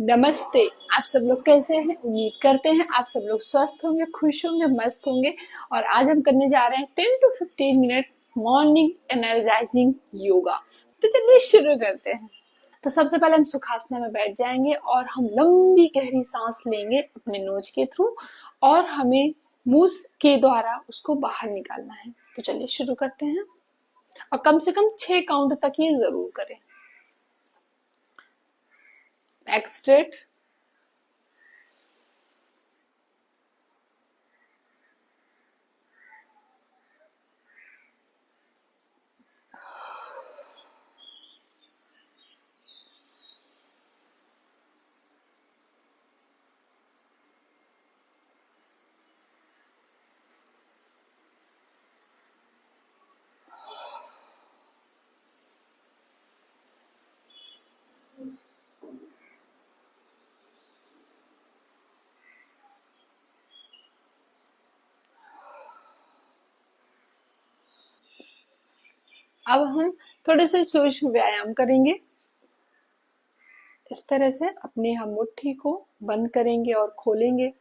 नमस्ते। आप सब लोग कैसे हैं? उम्मीद करते हैं आप सब लोग स्वस्थ होंगे, खुश होंगे, मस्त होंगे। और आज हम करने जा रहे हैं 10 to 15 minute morning energising yoga. तो चलिए शुरू करते हैं। तो सबसे पहले हम सुखासना में बैठ जाएंगे और हम लंबी गहरी सांस लेंगे अपने नोज के थ्रू, और हमें मुंह के द्वारा उसको बाहर निकालना है। तो चलिए शुरू करते हैं, और कम से कम 6 काउंट तक ये जरूर करें। बैक स्ट्रेट, अब हम थोड़े से सूक्ष्म व्यायाम करेंगे। इस तरह से अपने हम मुट्ठी को बंद करेंगे और खोलेंगे।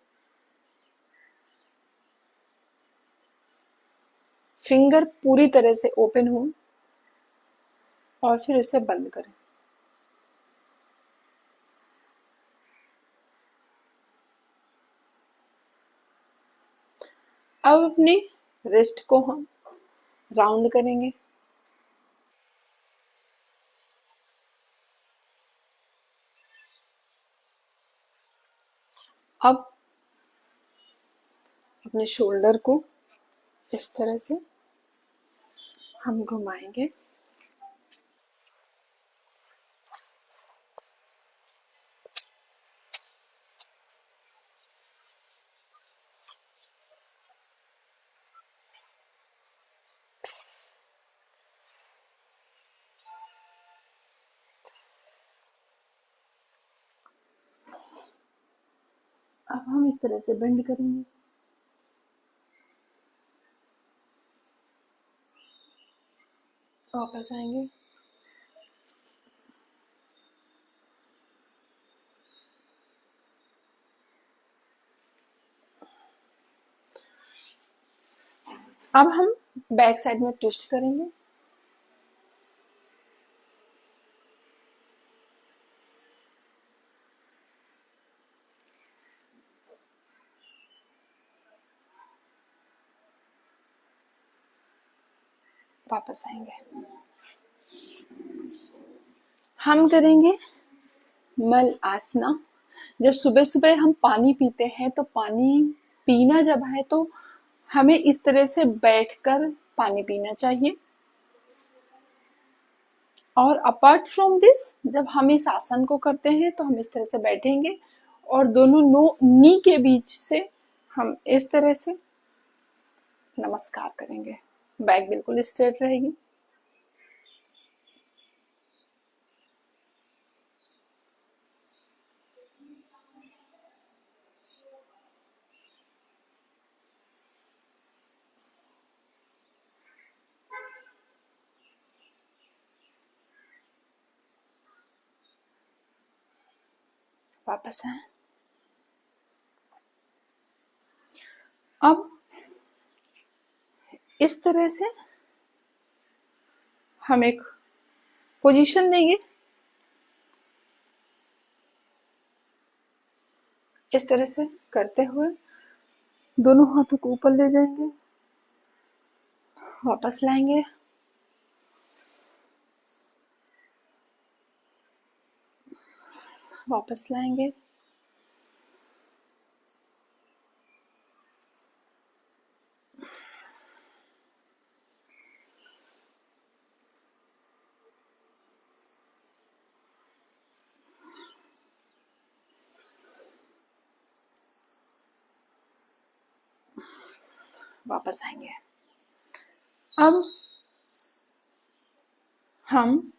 फिंगर पूरी तरह से ओपन हो और फिर इसे बंद करें। अब अपनी रिस्ट को हम राउंड करेंगे। अब अपने शोल्डर को इस तरह से हम घुमाएंगे। अब हम इस तरह से बेंड करेंगे। वापस आएंगे। अब हम बैक साइड में ट्विस्ट करेंगे। वापस आएंगे। हम करेंगे मल आसना। जब सुबह सुबह हम पानी पीते हैं तो पानी पीना जब है तो हमें इस तरह से बैठकर पानी पीना चाहिए। और अपार्ट फ्रॉम दिस, जब हम इस आसन को करते हैं तो हम इस तरह से बैठेंगे और दोनों नी के बीच से हम इस तरह से नमस्कार करेंगे। बैक बिल्कुल स्ट्रेट रहेगी। वापस आए। अब इस तरह से हम एक पोजीशन देंगे। इस तरह से करते हुए दोनों हाथों को ऊपर ले जाएंगे, वापस लाएंगे, वापस लाएंगे, वापस आएंगे। अब हम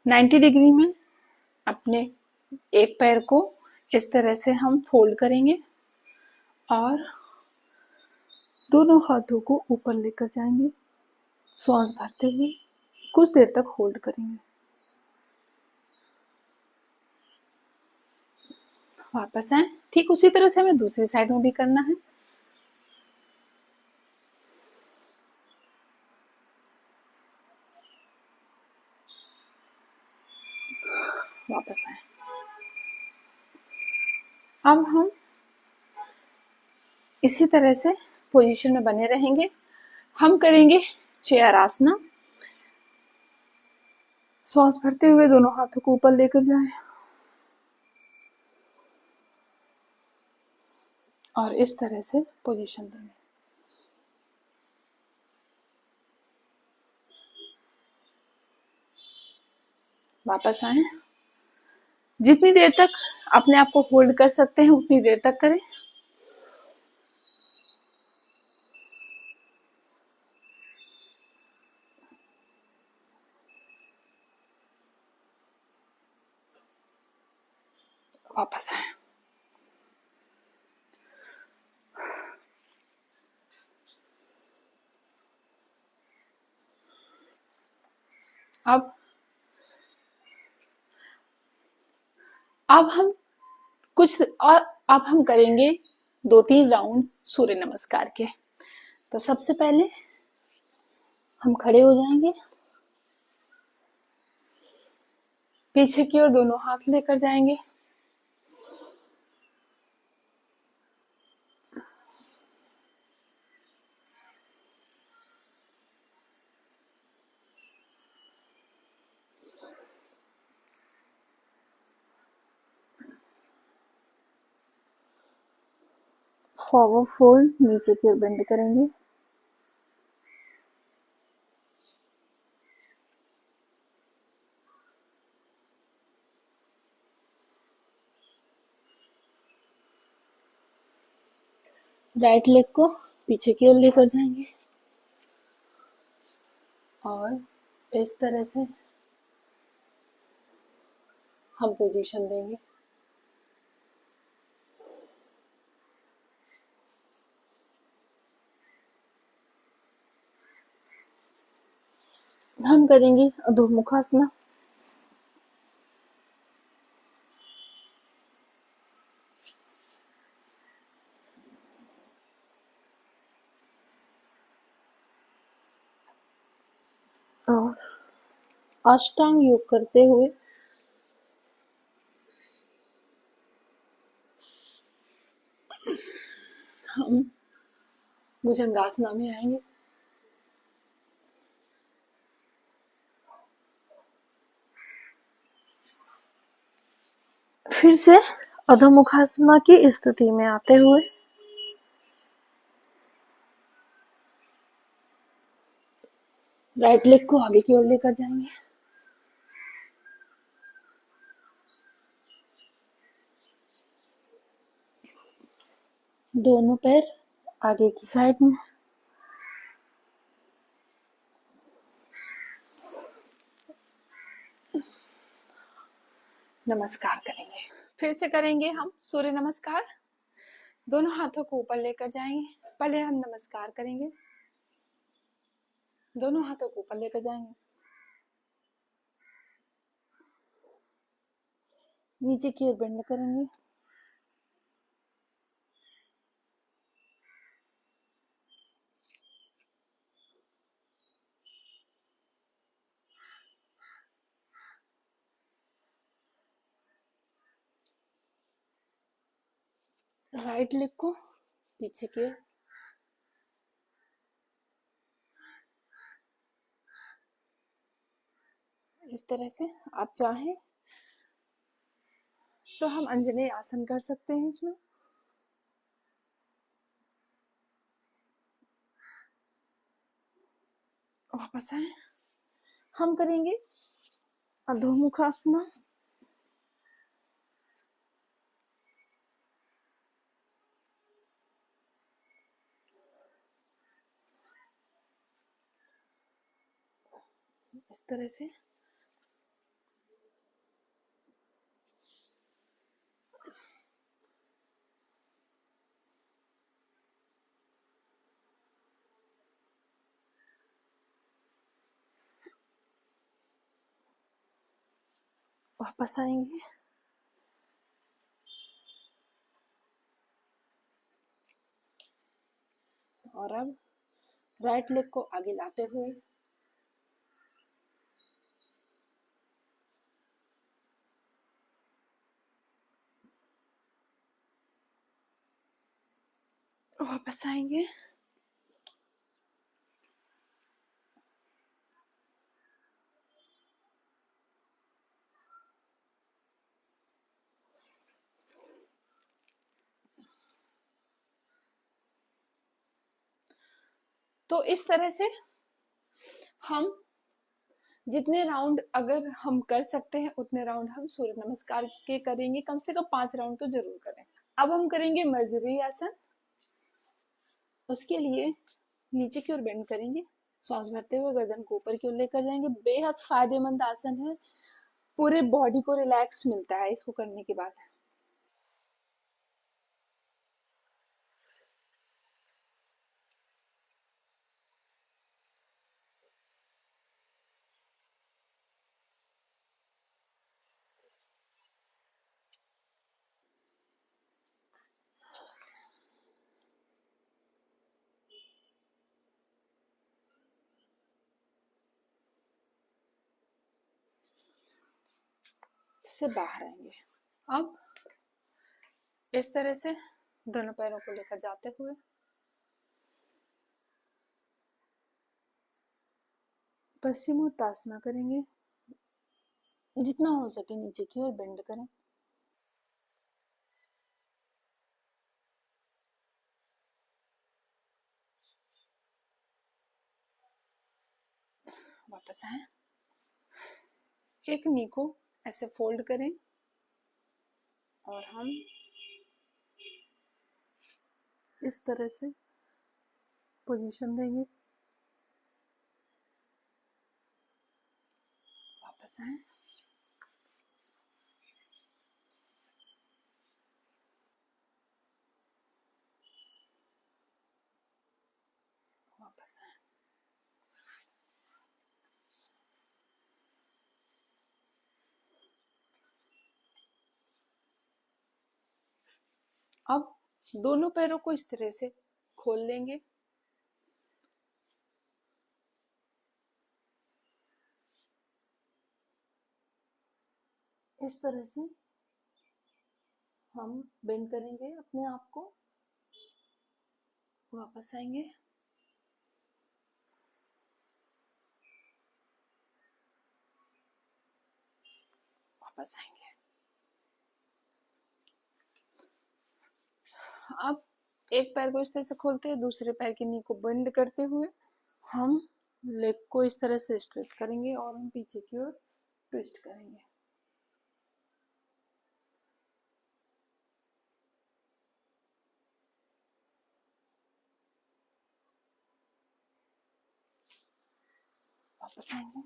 90 डिग्री में अपने एक पैर को इस तरह से हम फोल्ड करेंगे और दोनों हाथों को ऊपर लेकर जाएंगे। श्वास भरते हुए कुछ देर तक होल्ड करेंगे। वापस आए। ठीक उसी तरह से हमें दूसरी साइड में भी करना है। वापस आए। अब हम इसी तरह से पोजीशन में बने रहेंगे। हम करेंगे चेयर आसना। सांस भरते हुए दोनों हाथों को ऊपर लेकर जाएं और इस तरह से पोजीशन दें। वापस आए। जितनी देर तक अपने आप को होल्ड कर सकते हैं उतनी देर तक करें। वापस आए। अब हम कुछ और अब हम करेंगे 2-3 राउंड सूर्य नमस्कार के। तो सबसे पहले हम खड़े हो जाएंगे, पीछे की ओर दोनों हाथ लेकर जाएंगे, फॉरवर्ड फोल्ड, नीचे की ओर बेंड करेंगे, राइट लेग को पीछे की ओर लेकर जाएंगे और इस तरह से हम पोजीशन देंगे। हम करेंगे अधोमुखासना। और अष्टांग योग करते हुए हम भुजंगासना में आएंगे। फिर से अधोमुखासना की स्थिति में आते हुए राइट लेग को आगे की ओर लेकर जाएंगे, दोनों पैर आगे की साइड में, नमस्कार करेंगे। फिर से करेंगे हम सूर्य नमस्कार। दोनों हाथों को ऊपर लेकर जाएंगे। पहले हम नमस्कार करेंगे, दोनों हाथों को ऊपर लेकर जाएंगे, नीचे की ओर बेंड करेंगे, राइट लेग को पीछे की ओर, इस तरह से। आप चाहें तो हम अंजनेय आसन कर सकते हैं इसमें। वापस आए। हम करेंगे अधोमुखासना। इस तरह से वापस आएंगे। और अब राइट लेग को आगे लाते हुए वापस आएंगे। तो इस तरह से हम जितने राउंड अगर हम कर सकते हैं उतने राउंड हम सूर्य नमस्कार के करेंगे, कम से कम 5 राउंड तो जरूर करें। अब हम करेंगे मर्जरी आसन। उसके लिए नीचे की ओर बेंड करेंगे, सांस भरते हुए गर्दन को ऊपर की ओर लेकर जाएंगे। बेहद फायदेमंद आसन है, पूरे बॉडी को रिलैक्स मिलता है इसको करने के बाद। इससे बाहर आएंगे। अब इस तरह से दोनों पैरों को लेकर जाते हुए पश्चिमोत्ताना करेंगे। जितना हो सके नीचे की ओर बेंड करें। वापस आए। एक नी को ऐसे फोल्ड करें और हम इस तरह से पोजीशन देंगे। वापस आए। वापस आए। अब दोनों पैरों को इस तरह से खोल लेंगे। इस तरह से हम बेंड करेंगे अपने आप को। वापस आएंगे। वापस आएंगे। अब एक पैर को इस तरह से खोलते हैं, दूसरे पैर की नी को बेंड करते हुए हम लेग को इस तरह से स्ट्रेच करेंगे और हम पीछे की ओर ट्विस्ट करेंगे। वापस आएंगे।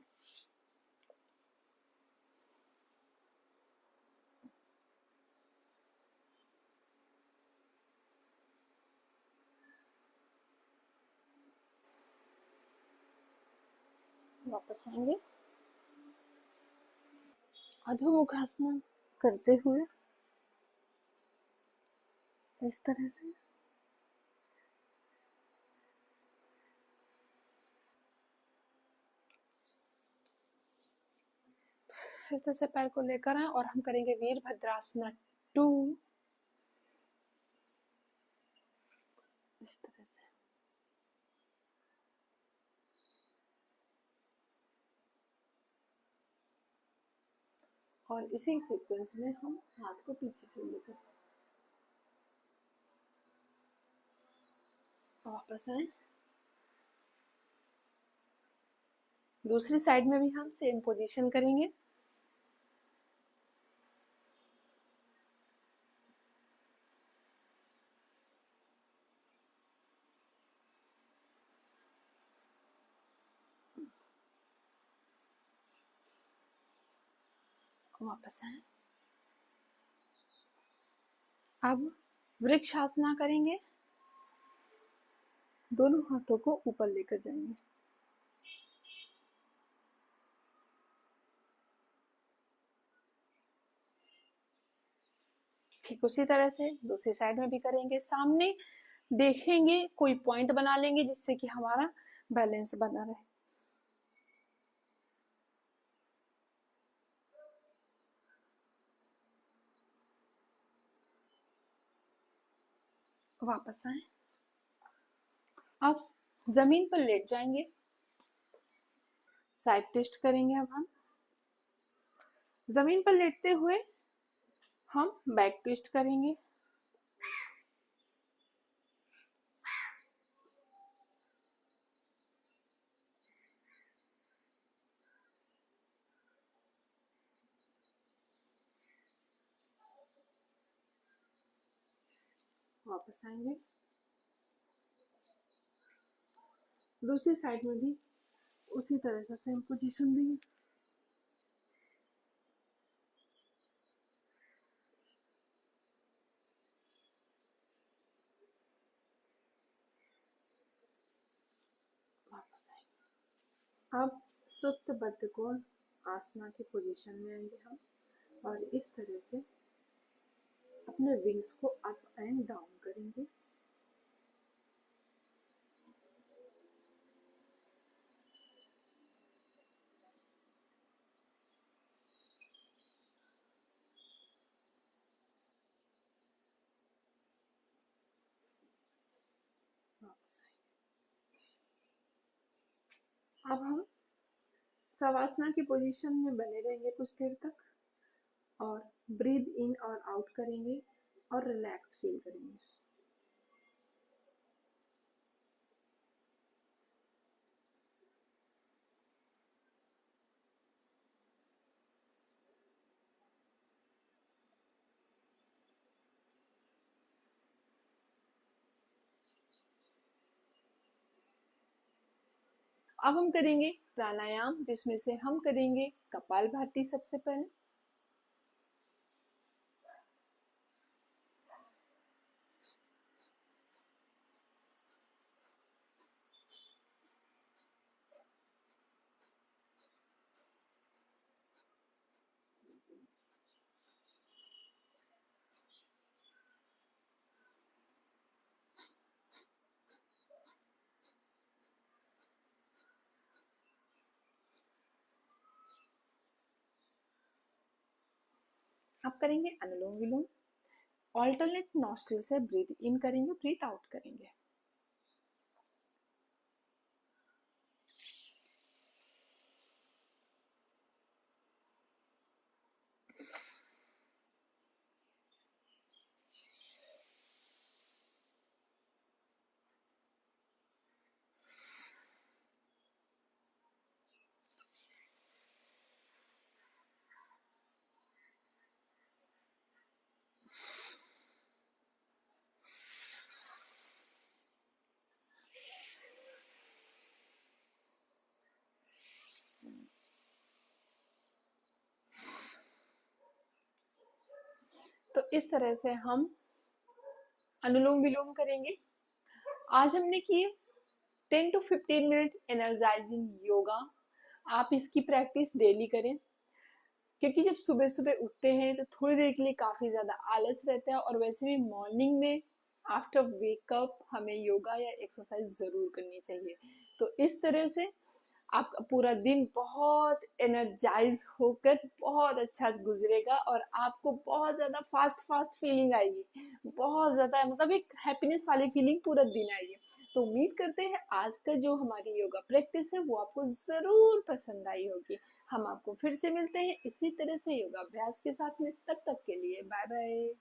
वापस आएंगे। अधोमुखासन करते हुए इस तरह से इस तरह से पैर को लेकर आए और हम करेंगे वीरभद्रासन 2। इस तरह से और इसी सीक्वेंस में हम हाथ को पीछे की ओर लेकर वापस आए। दूसरी साइड में भी हम सेम पोजीशन करेंगे। वापस आए। अब वृक्षासना करेंगे। दोनों हाथों को ऊपर लेकर जाएंगे। ठीक उसी तरह से दूसरी साइड में भी करेंगे। सामने देखेंगे, कोई पॉइंट बना लेंगे जिससे कि हमारा बैलेंस बना रहे। वापस आए, अब जमीन पर लेट जाएंगे, साइड ट्विस्ट करेंगे। अब हम जमीन पर लेटते हुए हम बैक ट्विस्ट करेंगे। वापस आएंगे, दूसरी साइड में भी उसी तरह से सेम पोजीशन देंगे। वापस आएंगे, अब सुप्त बद्ध कोण आसना की पोजीशन में आएंगे हम, और इस तरह से अपने विंग्स को अप एंड डाउन करेंगे। वापस आएंगे, अब हम शवासना की पोजीशन में बने रहेंगे कुछ देर तक, और ब्रीद इन और आउट करेंगे और रिलैक्स फील करेंगे। अब हम करेंगे प्राणायाम, जिसमें से हम करेंगे कपालभाति सबसे पहले। अब करेंगे अनुलोम विलोम, ऑल्टरनेट नॉस्ट्रिल से ब्रीथ इन करेंगे, ब्रीथ आउट करेंगे। तो इस तरह से हम अनुलोम विलोम करेंगे। आज हमने किए 10 to 15 मिनट एनर्जाइजिंग योगा। आप इसकी प्रैक्टिस डेली करें, क्योंकि जब सुबह सुबह उठते हैं तो थोड़ी देर के लिए काफी ज्यादा आलस रहता है, और वैसे भी मॉर्निंग में आफ्टर वेकअप हमें योगा या एक्सरसाइज जरूर करनी चाहिए। तो इस तरह से आपका पूरा दिन बहुत एनर्जाइज होकर बहुत अच्छा गुजरेगा, और आपको बहुत ज्यादा फास्ट फास्ट फीलिंग आएगी, बहुत ज्यादा मतलब एक हैप्पीनेस वाली फीलिंग पूरा दिन आएगी। तो उम्मीद करते हैं आज का जो हमारी योगा प्रैक्टिस है वो आपको जरूर पसंद आई होगी। हम आपको फिर से मिलते हैं इसी तरह से योगा अभ्यास के साथ में, तब तक के लिए बाय बाय।